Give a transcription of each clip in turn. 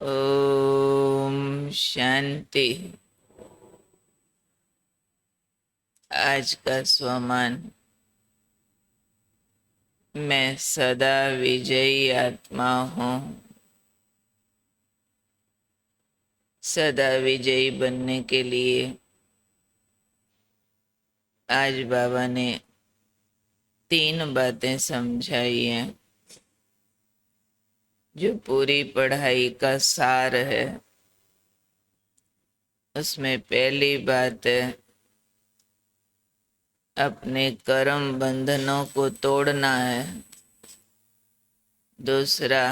ओम शांति। आज का स्वमान, मैं सदा विजयी आत्मा हूँ। सदा विजयी बनने के लिए आज बाबा ने 3 बातें समझाई हैं, जो पूरी पढ़ाई का सार है। उसमें पहली बात है, अपने कर्म बंधनों को तोड़ना है। दूसरा,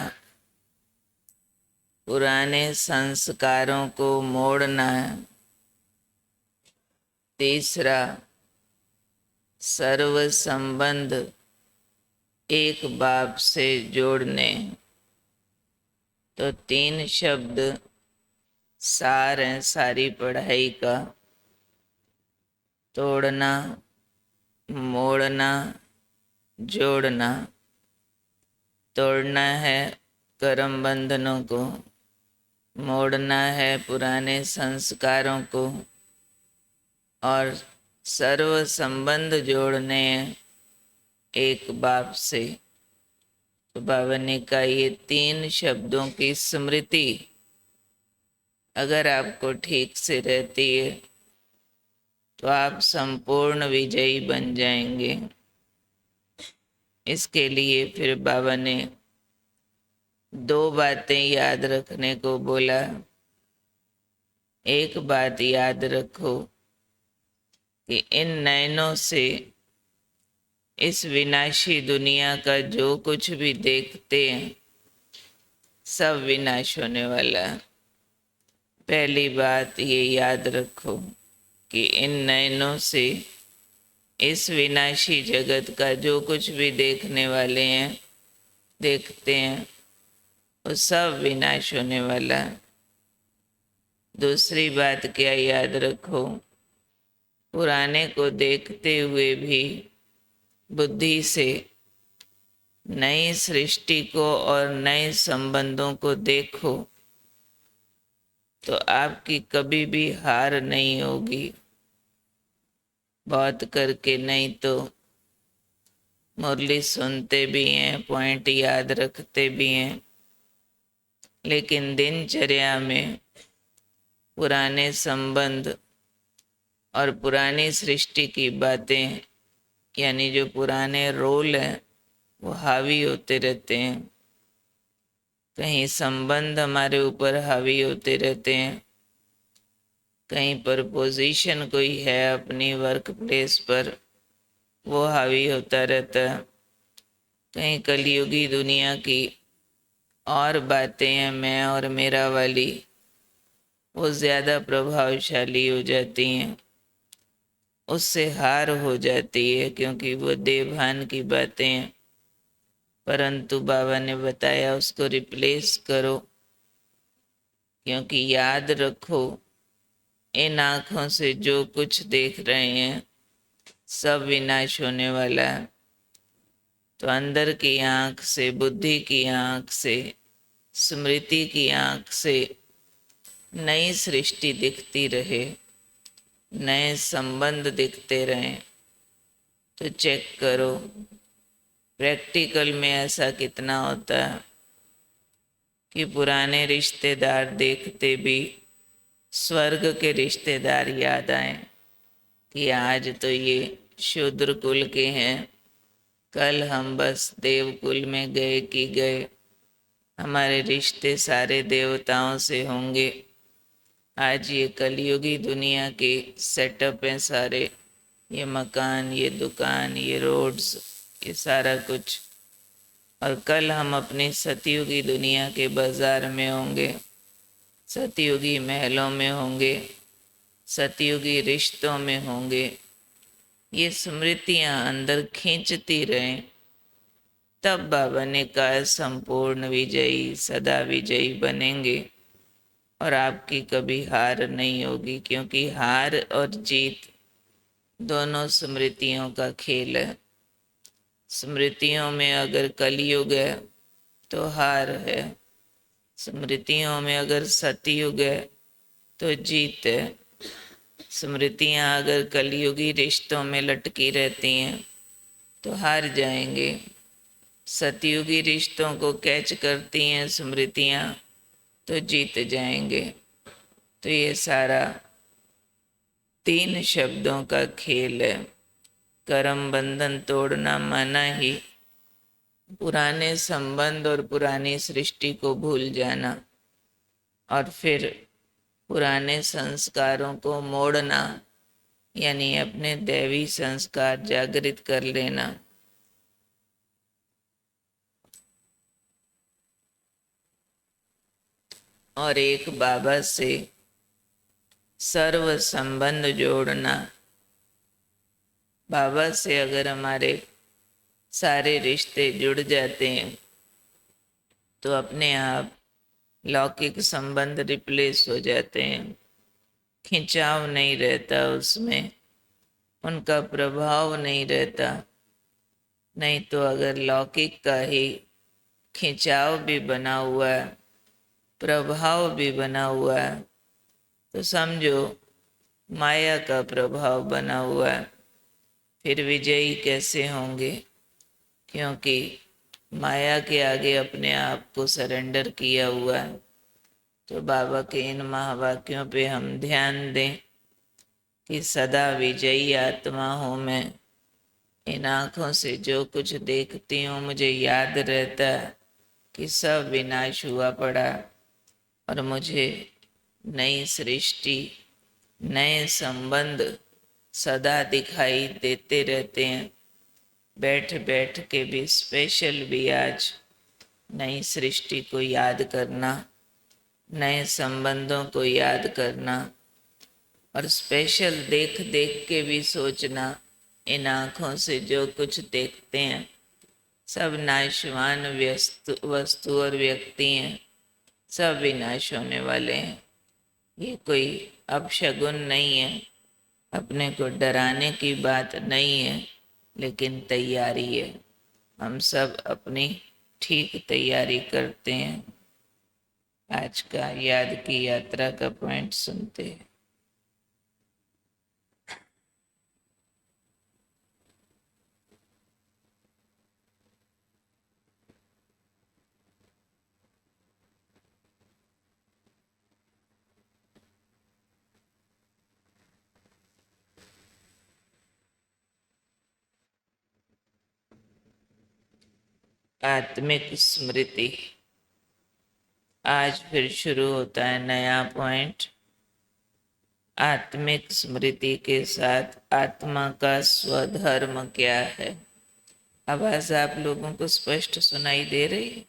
पुराने संस्कारों को मोड़ना है। तीसरा, सर्व संबंध एक बाप से जोड़ने। तो 3 शब्द सार हैं सारी पढ़ाई का। तोड़ना, मोड़ना, जोड़ना। तोड़ना है कर्म बंधनों को, मोड़ना है पुराने संस्कारों को, और सर्व संबंध जोड़ने हैं एक बाप से। तो बाबा ने कहा, ये 3 शब्दों की स्मृति अगर आपको ठीक से रहती है तो आप संपूर्ण विजयी बन जाएंगे। इसके लिए फिर बाबा ने 2 बातें याद रखने को बोला। एक बात याद रखो कि इन नयनों से इस विनाशी दुनिया का जो कुछ भी देखते हैं सब विनाश होने वाला है। पहली बात ये याद रखो कि इन नयनों से इस विनाशी जगत का जो कुछ भी देखने वाले हैं, देखते हैं, वो सब विनाश होने वाला है। दूसरी बात क्या याद रखो, पुराने को देखते हुए भी बुद्धि से नई सृष्टि को और नए संबंधों को देखो तो आपकी कभी भी हार नहीं होगी। बहुत करके नहीं तो मुरली सुनते भी हैं, पॉइंट याद रखते भी हैं, लेकिन दिनचर्या में पुराने संबंध और पुरानी सृष्टि की बातें, यानी जो पुराने रोल हैं, वो हावी होते रहते हैं। कहीं संबंध हमारे ऊपर हावी होते रहते हैं, कहीं पर पोजीशन कोई है अपनी वर्क प्लेस पर, वो हावी होता रहता है। कहीं कलयुगी दुनिया की और बातें हैं मैं और मेरा वाली, वो ज़्यादा प्रभावशाली हो जाती हैं, उससे हार हो जाती है, क्योंकि वो देवभान की बातें हैं। परंतु बाबा ने बताया उसको रिप्लेस करो, क्योंकि याद रखो इन आँखों से जो कुछ देख रहे हैं सब विनाश होने वाला है। तो अंदर की आँख से, बुद्धि की आँख से, स्मृति की आँख से नई सृष्टि दिखती रहे, नए संबंध दिखते रहें। तो चेक करो प्रैक्टिकल में ऐसा कितना होता है कि पुराने रिश्तेदार देखते भी स्वर्ग के रिश्तेदार याद आए कि आज तो ये शूद्र कुल के हैं, कल हम बस देव कुल में गए कि गए, हमारे रिश्ते सारे देवताओं से होंगे। आज ये कलयुगी दुनिया के सेटअप हैं सारे, ये मकान, ये दुकान, ये रोड्स, ये सारा कुछ। और कल हम अपनी सतयुगी दुनिया के बाजार में होंगे, सतयुगी महलों में होंगे, सतयुगी रिश्तों में होंगे। ये स्मृतियाँ अंदर खींचती रहें, तब बाबा ने कहा संपूर्ण विजयी, सदा विजयी बनेंगे और आपकी कभी हार नहीं होगी। क्योंकि हार और जीत दोनों स्मृतियों का खेल है। स्मृतियों में अगर कलयुग है तो हार है, स्मृतियों में अगर सतयुग है तो जीत है। स्मृतियाँ अगर कलयुगी रिश्तों में लटकी रहती हैं तो हार जाएंगे। सतयुगी रिश्तों को कैच करती हैं स्मृतियाँ तो जीत जाएंगे। तो ये सारा 3 शब्दों का खेल है। कर्म बंधन तोड़ना माना ही पुराने संबंध और पुरानी सृष्टि को भूल जाना, और फिर पुराने संस्कारों को मोड़ना, यानी अपने दैवी संस्कार जागृत कर लेना। और एक बाबा से सर्व संबंध जोड़ना। बाबा से अगर हमारे सारे रिश्ते जुड़ जाते हैं तो अपने आप लौकिक संबंध रिप्लेस हो जाते हैं। खिंचाव नहीं रहता उसमें, उनका प्रभाव नहीं रहता। नहीं तो अगर लौकिक का ही खिंचाव भी बना हुआ है, प्रभाव भी बना हुआ है, तो समझो माया का प्रभाव बना हुआ है। फिर विजयी कैसे होंगे? क्योंकि माया के आगे अपने आप को सरेंडर किया हुआ है। तो बाबा के इन महावाक्यों पे हम ध्यान दें कि सदा विजयी आत्मा हूँ मैं। इन आँखों से जो कुछ देखती हूँ मुझे याद रहता है कि सब विनाश हुआ पड़ा, और मुझे नई सृष्टि, नए संबंध सदा दिखाई देते रहते हैं। बैठ बैठ के भी, स्पेशल भी आज नई सृष्टि को याद करना, नए संबंधों को याद करना, और स्पेशल देख देख के भी सोचना इन आँखों से जो कुछ देखते हैं सब नाशवान वस्तु और व्यक्ति हैं, सब विनाश होने वाले हैं। ये कोई अपशगुन नहीं है, अपने को डराने की बात नहीं है, लेकिन तैयारी है। हम सब अपनी ठीक तैयारी करते हैं। आज का याद की यात्रा का पॉइंट सुनते हैं। आत्मिक स्मृति। आज फिर शुरू होता है नया पॉइंट। आत्मिक स्मृति के साथ आत्मा का स्वधर्म क्या है? आवाज आप लोगों को स्पष्ट सुनाई दे रही है?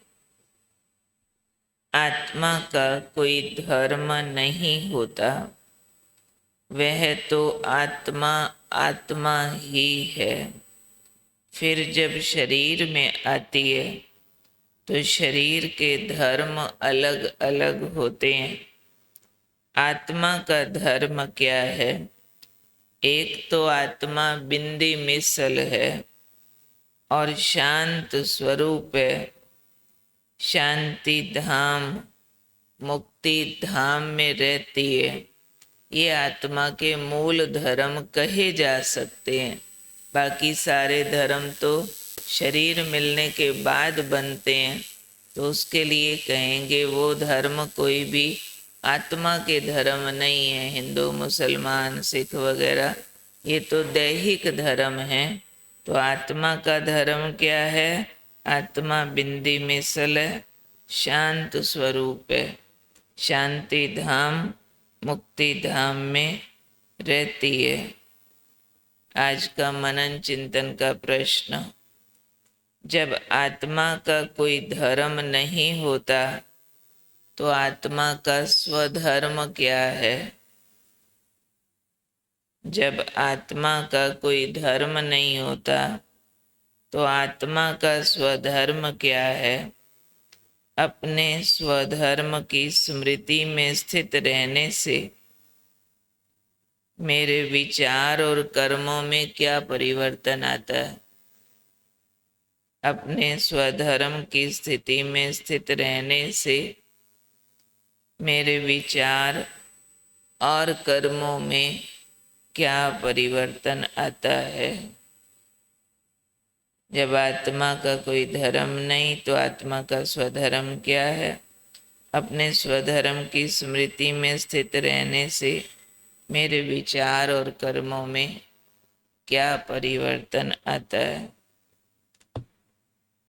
आत्मा का कोई धर्म नहीं होता, वह तो आत्मा आत्मा ही है। फिर जब शरीर में आती है तो शरीर के धर्म अलग अलग होते हैं। आत्मा का धर्म क्या है? एक तो आत्मा बिंदी मिसल है और शांत स्वरूप है। शांति धाम, मुक्ति धाम में रहती है। ये आत्मा के मूल धर्म कहे जा सकते हैं। बाकी सारे धर्म तो शरीर मिलने के बाद बनते हैं, तो उसके लिए कहेंगे वो धर्म कोई भी आत्मा के धर्म नहीं है। हिंदू, मुसलमान, सिख वगैरह ये तो दैहिक धर्म है। तो आत्मा का धर्म क्या है? आत्मा बिंदी मिसल है, शांत स्वरूप है, शांति धाम, मुक्ति धाम में रहती है। आज का मनन चिंतन का प्रश्न, जब आत्मा का कोई धर्म नहीं होता तो आत्मा का स्वधर्म क्या है? जब आत्मा का कोई धर्म नहीं होता तो आत्मा का स्वधर्म क्या है? अपने स्वधर्म की स्मृति में स्थित रहने से मेरे विचार और कर्मों में क्या परिवर्तन आता है? अपने स्वधर्म की स्थिति में स्थित रहने से मेरे विचार और कर्मों में क्या परिवर्तन आता है। जब आत्मा का कोई धर्म नहीं तो आत्मा का स्वधर्म क्या है। अपने स्वधर्म की स्मृति में स्थित रहने से मेरे विचार और कर्मों में क्या परिवर्तन आता है।